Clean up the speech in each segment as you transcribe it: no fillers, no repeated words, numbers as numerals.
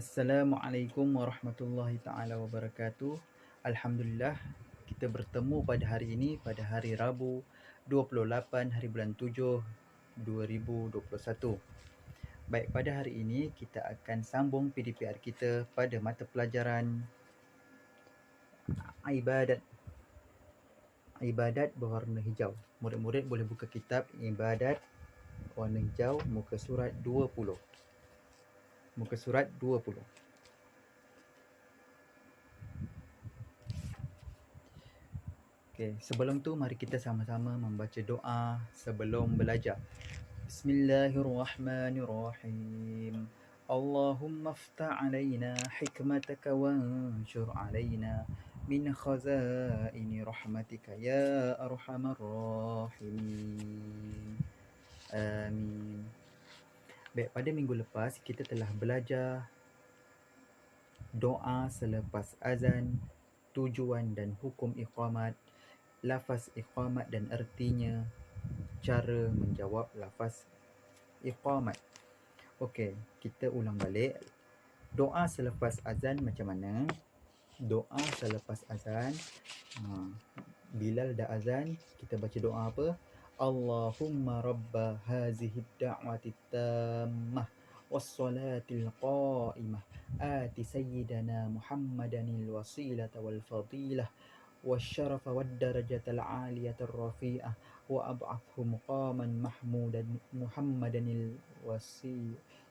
Assalamualaikum warahmatullahi taala wabarakatuh. Alhamdulillah kita bertemu pada hari ini pada hari Rabu 28 hari bulan 7 2021. Baik, pada hari ini kita akan sambung PDPR kita pada mata pelajaran ibadat berwarna hijau. Murid-murid boleh buka kitab ibadat warna hijau muka surat 20. Muka surat 20. Okey, sebelum tu mari kita sama-sama membaca doa sebelum belajar. Bismillahirrahmanirrahim. Allahumma aftah alaina hikmataka wanshur alaina min khazaini rahmatika ya arhamar rahimin. Amin. Baik, pada minggu lepas kita telah belajar doa selepas azan, tujuan dan hukum iqamat, lafaz iqamat dan ertinya, cara menjawab lafaz iqamat. Okey, kita ulang balik. Doa selepas azan macam mana? Doa selepas azan, Bilal dah azan, kita baca doa apa? Allahumma rabba hazihi da'wati tammah wassalatil qa'imah ati sayyidana Muhammadanil wasilata wal fadilah والشرف والدرجة العالية الرفيعة وأبعثه مقاما محمودا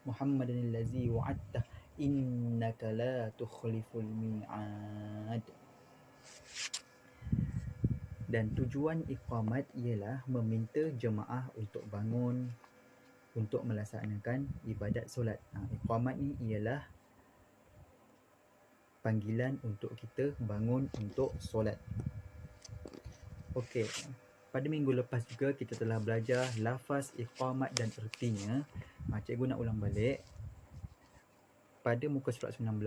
محمدا الذي وعدته إنك لا تخلف الميعاد. Dan tujuan iqamat ialah meminta jemaah untuk bangun untuk melaksanakan ibadat solat. Iqamat ni ialah panggilan untuk kita bangun untuk solat. Okey, pada minggu lepas juga kita telah belajar lafaz iqamat dan ertinya. Cikgu nak ulang balik. Pada muka surat 19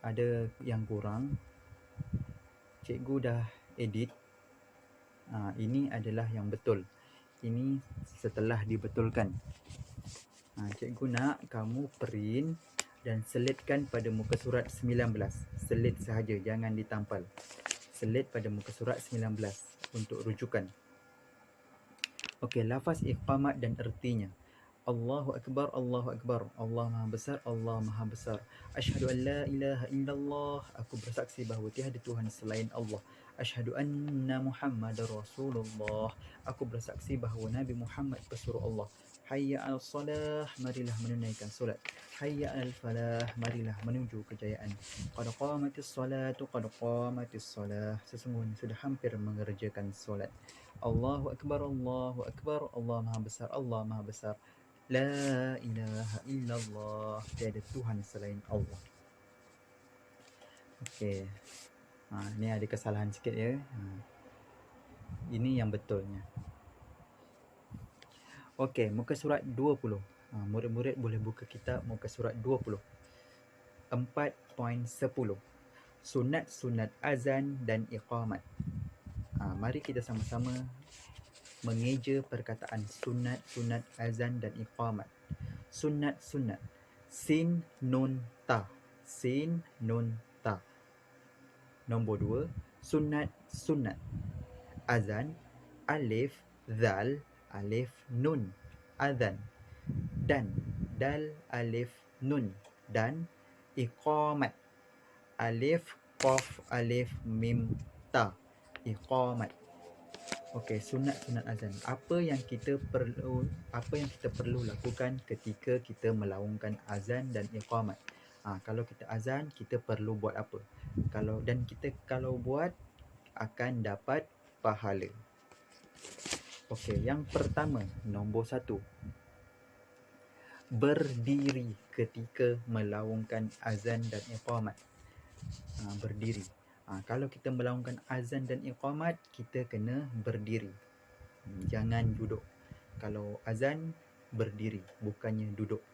ada yang kurang. Cikgu dah edit. Ini adalah yang betul. Ini setelah dibetulkan. Cikgu nak kamu print dan selitkan pada muka surat 19. Selit sahaja, jangan ditampal. Selit pada muka surat 19 untuk rujukan. Okey, lafaz iqamat dan ertinya. Allahu Akbar, Allahu Akbar. Allah Maha Besar, Allah Maha Besar. Asyhadu an la ilaha illallah. Aku bersaksi bahawa tiada Tuhan selain Allah. Asyhadu anna Muhammadar Rasulullah. Aku bersaksi bahawa Nabi Muhammad pesuruh Allah. Hayya al salah, marilah menunaikan solat. Hayya al falah, marilah menuju kejayaan. Qad qamatis salatu, qad qamatis salah. Sesungguhnya sudah hampir mengerjakan solat. Allahu Akbar, Allahu Akbar. Allah Maha Besar, Allah Maha Besar. La ilaha illallah. Tiada Tuhan selain Allah. Okey. Ni ada kesalahan sikit ya. Ini yang betulnya. Okey, muka surat 20. Murid-murid boleh buka kitab muka surat 20. 4.10. Sunat-sunat azan dan iqamat. Mari kita sama-sama mengeja perkataan sunat-sunat azan dan iqamat. Sunat-sunat. Sin, nun, ta. Sin, nun, ta. Nombor 2. Sunat-sunat. Azan, alif, zal, alif, nun. Azan. Dan, dal, alif, nun. Dan, iqamat. Alif, qaf, alif, mim, ta. Iqamat. Okey, sunat-sunat azan. Apa yang kita perlu lakukan ketika kita melaungkan azan dan iqamat? Kalau kita azan, kita perlu buat apa? Kalau buat akan dapat pahala. Okey, yang pertama, nombor 1. Berdiri ketika melaungkan azan dan iqamat. Berdiri. Kalau kita melaungkan azan dan iqamat, kita kena berdiri. Jangan duduk. Kalau azan, berdiri, bukannya duduk.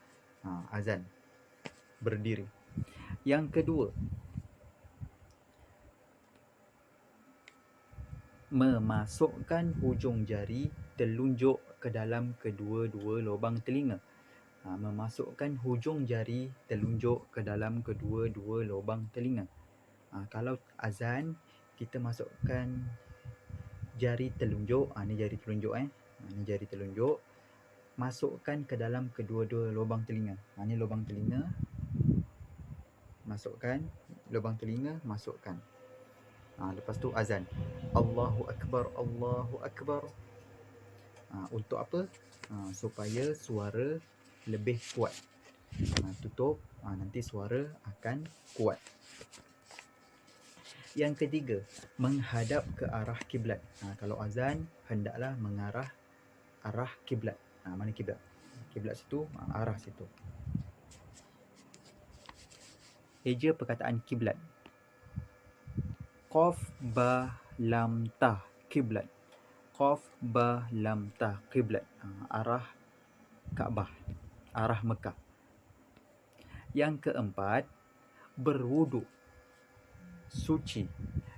Azan, berdiri. Yang kedua, memasukkan hujung jari telunjuk ke dalam kedua-dua lubang telinga. Memasukkan hujung jari telunjuk ke dalam kedua-dua lubang telinga. Kalau azan, kita masukkan jari telunjuk, ni jari telunjuk ni jari telunjuk, masukkan ke dalam kedua-dua lubang telinga. Ni lubang telinga, masukkan, lubang telinga, masukkan. Lepas tu azan. Allahu Akbar, Allahu Akbar. Untuk apa? Supaya suara lebih kuat. Tutup, nanti suara akan kuat. Yang ketiga, menghadap ke arah kiblat. Kalau azan, hendaklah mengarah arah kiblat. Mana kiblat? Kiblat situ, arah situ. Eja perkataan kiblat. Qaf ba lam ta, kiblat. Qaf ba lam ta, kiblat. Arah Kaabah, arah Mekah. Yang keempat, berwuduk, suci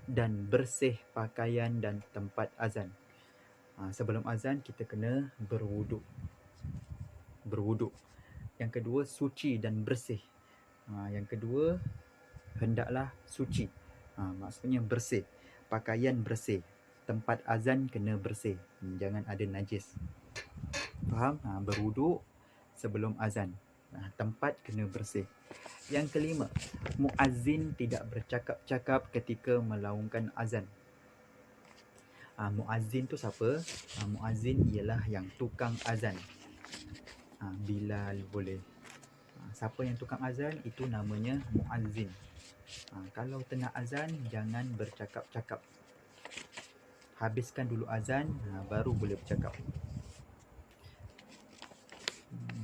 dan bersih pakaian dan tempat azan. Sebelum azan kita kena berwuduk. Yang kedua, suci dan bersih. Yang kedua, hendaklah suci. Maksudnya bersih. Pakaian bersih. Tempat azan kena bersih. Jangan ada najis. Faham? Berwuduk sebelum azan. Tempat kena bersih. Yang kelima, muazzin tidak bercakap-cakap ketika melaungkan azan. Muazzin tu siapa? Muazzin ialah yang tukang azan. Bilal boleh. Siapa yang tukang azan, itu namanya muazzin. Kalau tengah azan, jangan bercakap-cakap. Habiskan dulu azan, baru boleh bercakap.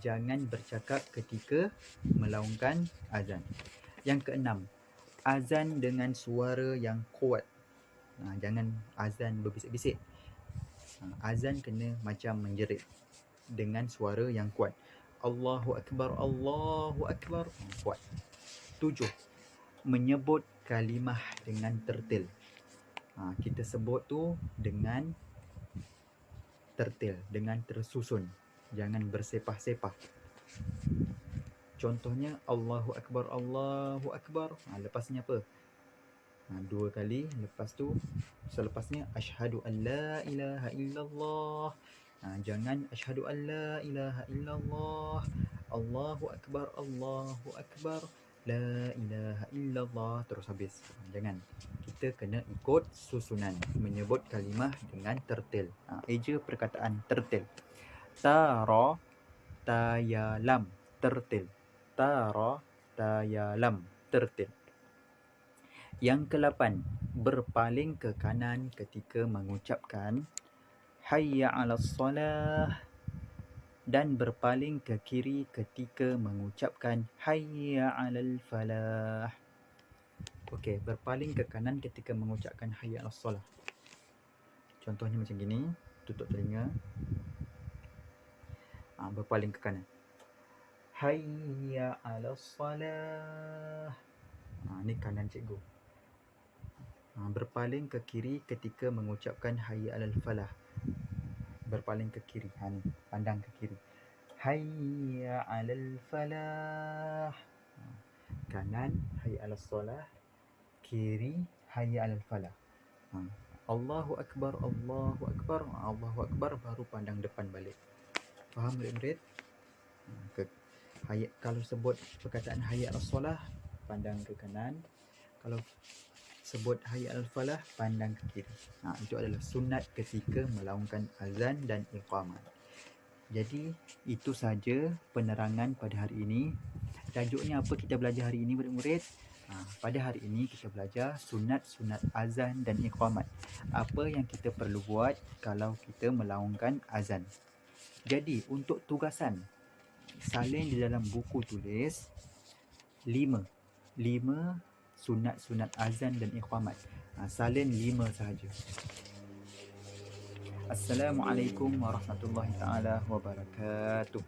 Jangan bercakap ketika melaungkan azan. Yang keenam, azan dengan suara yang kuat. Jangan azan berbisik-bisik. Azan kena macam menjerit dengan suara yang kuat. Allahu Akbar, Allahu Akbar. Kuat. 7. Menyebut kalimah dengan tertil. Kita sebut tu dengan tertil, dengan tersusun. Jangan bersepah-sepah. Contohnya Allahu Akbar, Allahu Akbar. Lepasnya apa? 2 kali. Lepas tu, selepasnya Asyhadu an la ilaha illallah. Jangan Asyhadu an la ilaha illallah. Allahu Akbar, Allahu Akbar. La ilaha illallah. Terus habis. Jangan. Kita kena ikut susunan. Menyebut kalimah dengan tertil. Eja perkataan tertil. Tara, tayalam, tertil. Tara, tayalam, tertil. Yang ke-8, berpaling ke kanan ketika mengucapkan Hayya 'alas salah dan berpaling ke kiri ketika mengucapkan Hayya 'alal falah. Okey, berpaling ke kanan ketika mengucapkan Hayya 'alas salah. Contohnya macam gini, tutup telinga. Berpaling ke kanan. Hayya 'alas salah. Ni kanan cikgu. Berpaling ke kiri ketika mengucapkan Hayya 'alal falah. Berpaling ke kiri. Ni, pandang ke kiri. Hayya 'alal falah. Kanan Hayya 'alas salah, kiri Hayya 'alal falah. Allahu Akbar, Allahu Akbar. Allahu Akbar baru pandang depan balik. Faham murid-murid? Kalau sebut perkataan Hayya 'alas salah, pandang ke kanan. Kalau sebut Hayya 'alal falah, pandang ke kiri. Itu adalah sunat ketika melaungkan azan dan iqamat. Jadi itu saja penerangan pada hari ini. Tajuknya apa kita belajar hari ini murid-murid? Pada hari ini kita belajar sunat-sunat azan dan iqamat. Apa yang kita perlu buat kalau kita melaungkan azan. Jadi untuk tugasan, salin di dalam buku tulis 5 sunat-sunat azan dan iqamat. Salin 5 sahaja. Assalamualaikum warahmatullahi taala wabarakatuh.